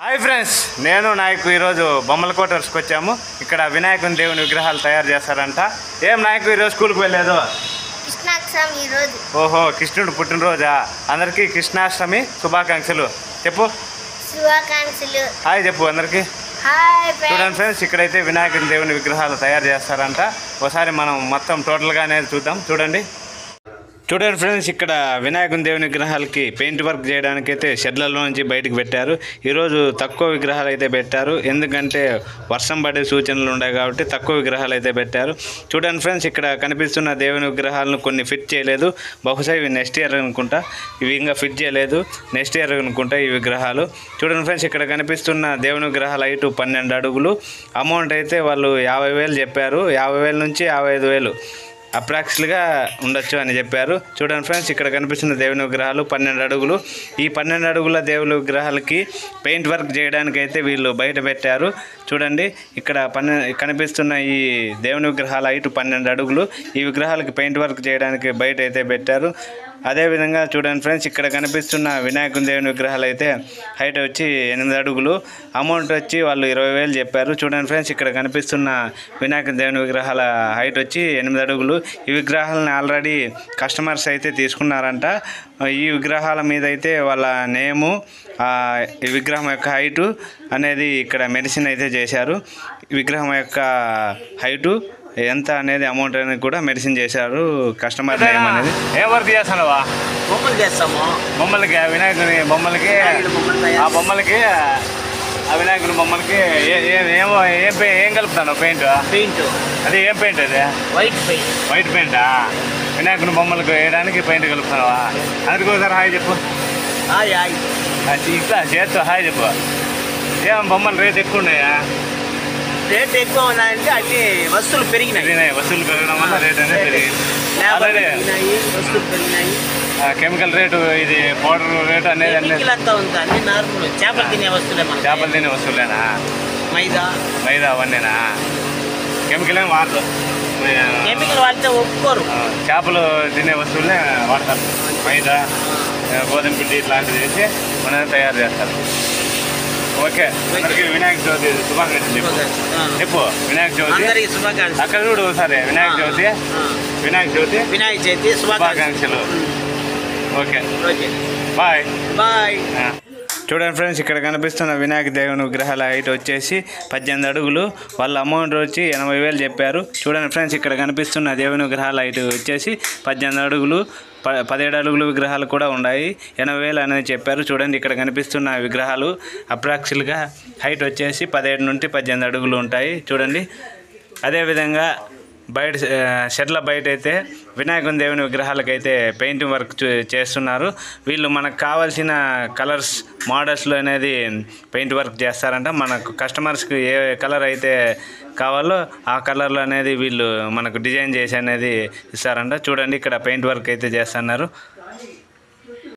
Hi friends, నేను నాయకు ఈరోజు బొమ్మల కోటర్స్కి వచ్చాము. ఇక్కడ వినాయకుని దేవుని విగ్రహాలు తయారు చేస్తారంట. ఏం నాయకు ఈరోజు స్కూల్కి వెళ్ళలేదు? కృష్ణాష్టమి ఈరోజు. ఓహో, కృష్ణుడు పుట్టినరోజా? అందరికీ కృష్ణాష్టమి శుభాకాంక్షలు చెప్పు. శుభాకాంక్షలు. హాయ్ చెప్పు అందరికీ. చూడండి ఫ్రెండ్స్, ఇక్కడైతే వినాయకుని దేవుని విగ్రహాలు తయారు చేస్తారంట. ఒకసారి మనం మొత్తం టోటల్గా అనేది చూద్దాం. చూడండి ఫ్రెండ్స్, ఇక్కడ వినాయకుని దేవుని విగ్రహాలకి పెయింట్ వర్క్ చేయడానికి అయితే షెడ్లలో నుంచి బయటకు పెట్టారు. ఈరోజు తక్కువ విగ్రహాలు అయితే పెట్టారు, ఎందుకంటే వర్షం పడే సూచనలు ఉన్నాయి కాబట్టి తక్కువ విగ్రహాలు అయితే పెట్టారు. చూడండి ఫ్రెండ్స్, ఇక్కడ కనిపిస్తున్న దేవుని విగ్రహాలను కొన్ని ఫిట్ చేయలేదు. బహుశా ఇవి నెక్స్ట్ ఇయర్ అనుకుంటా. ఇవి ఇంకా ఫిట్ చేయలేదు, నెక్స్ట్ ఇయర్ అనుకుంటా ఈ విగ్రహాలు. చూడండి ఫ్రెండ్స్, ఇక్కడ కనిపిస్తున్న దేవుని విగ్రహాల హైట్ 12 అడుగులు. అమౌంట్ అయితే వాళ్ళు 50,000 చెప్పారు. 50,000 నుంచి 55,000 అప్రాక్స్గా ఉండొచ్చు అని చెప్పారు. చూడండి ఫ్రెండ్స్, ఇక్కడ కనిపిస్తున్న దేవుని విగ్రహాలు 12 అడుగులు. ఈ 12 అడుగుల దేవుని విగ్రహాలకి పెయింట్ వర్క్ చేయడానికి అయితే వీళ్ళు బయట పెట్టారు. చూడండి, ఇక్కడ కనిపిస్తున్న ఈ దేవుని విగ్రహాల హైట్ 12 అడుగులు. ఈ విగ్రహాలకి పెయింట్ వర్క్ చేయడానికి బయట అయితే పెట్టారు. అదేవిధంగా చూడండి ఫ్రెండ్స్, ఇక్కడ కనిపిస్తున్న వినాయకుని దేవుని విగ్రహాలు అయితే హైట్ వచ్చి 8 అడుగులు. అమౌంట్ వచ్చి వాళ్ళు 20,000 చెప్పారు. చూడండి ఫ్రెండ్స్, ఇక్కడ కనిపిస్తున్న వినాయకుని దేవుని విగ్రహాల హైట్ వచ్చి 8 అడుగులు. ఈ విగ్రహాలను ఆల్రెడీ కస్టమర్స్ అయితే తీసుకున్నారంట. ఈ విగ్రహాల మీద అయితే వాళ్ళ నేము, ఈ విగ్రహం యొక్క హైటు అనేది ఇక్కడ మెన్షన్ అయితే చేశారు. ఈ విగ్రహం యొక్క హైటు ఎంత అనేది అమౌంట్ అనేది కూడా మెన్షన్ చేశారు. కస్టమర్ నేమ్ అనేది. ఏం వర్క్ చేస్తున్నావా? బొమ్మలు చేస్తాము. బొమ్మలకి వినాయకుని బొమ్మలకి, ఆ బొమ్మలకి, ఆ వినాయకుని బొమ్మలకి ఏం కలుపుతాను? పెయింట్ అది ఏం పెయింట్? అది వైట్ పెయింటా? వినాయకుని బొమ్మలకు వేయడానికి పెయింట్ కలుపుతున్నావా? అందుకు ఒకసారి హాయ్ చెప్పు. ఇట్లా చేస్తూ హాయ్ చెప్పు. ఏం బొమ్మలు రేట్ ఎక్కువ ఉన్నాయా? రేట్ ఎక్కువ ఉన్నాయంటే అన్ని వస్తువులు పెరిగినాయి. వస్తువులు పెరగడం వల్ల రేట్ అనేది పెరిగింది. వస్తువులు పెరిగినాయి. కెమికల్ రేటు, ఇది పౌడర్ రేటు అనేది అంతా ఉంది. అన్ని నార్మల్ చేపలు తినే వస్తువులే. చేపలు తినే వస్తువులేనా? మైదా అవన్నీనా? కెమికల్ ఏం వాడరు. కెమికల్ వాడితే ఒప్పుకోరు. చేపలు తినే వస్తువులే వాడతారు. మైదా, గోధుమ పిండి ఇట్లాంటివి వేసి మనం తయారు చేస్తారు. ఓకే, అందరికీ వినాయక చవితి శుభాకాంక్షలు చెప్పు. వినాయక చవితి శుభాకాంక్షలు. అక్కడ చూడు ఒకసారి. వినాయక చవితి శుభాకాంక్షలు. Okay, bye. చూడండి ఫ్రెండ్స్, ఇక్కడ కనిపిస్తున్న వినాయక దేవుని విగ్రహాల హైట్ వచ్చేసి 18 అడుగులు. వాళ్ళ అమౌంట్ వచ్చి 80,000 చెప్పారు. చూడండి ఫ్రెండ్స్, ఇక్కడ కనిపిస్తున్న దేవుని విగ్రహాల హైట్ వచ్చేసి 18 అడుగులు. 17 అడుగుల విగ్రహాలు కూడా ఉన్నాయి. 80,000 అనేది చెప్పారు. చూడండి, ఇక్కడ కనిపిస్తున్న విగ్రహాలు అప్రాక్సిమేట్గా హైట్ వచ్చేసి 17 నుండి 18 అడుగులు ఉంటాయి. చూడండి, అదేవిధంగా బయట షెడ్ల బయట అయితే వినాయకుని దేవుని విగ్రహాలకైతే పెయింటింగ్ వర్క్ చేస్తున్నారు. వీళ్ళు మనకు కావాల్సిన కలర్స్, మోడల్స్లో అనేది పెయింట్ వర్క్ చేస్తారంట. మనకు కస్టమర్స్కి ఏ కలర్ అయితే కావాలో ఆ కలర్లో అనేది వీళ్ళు మనకు డిజైన్ చేసి అనేది ఇస్తారంట. చూడండి, ఇక్కడ పెయింట్ వర్క్ అయితే చేస్తున్నారు.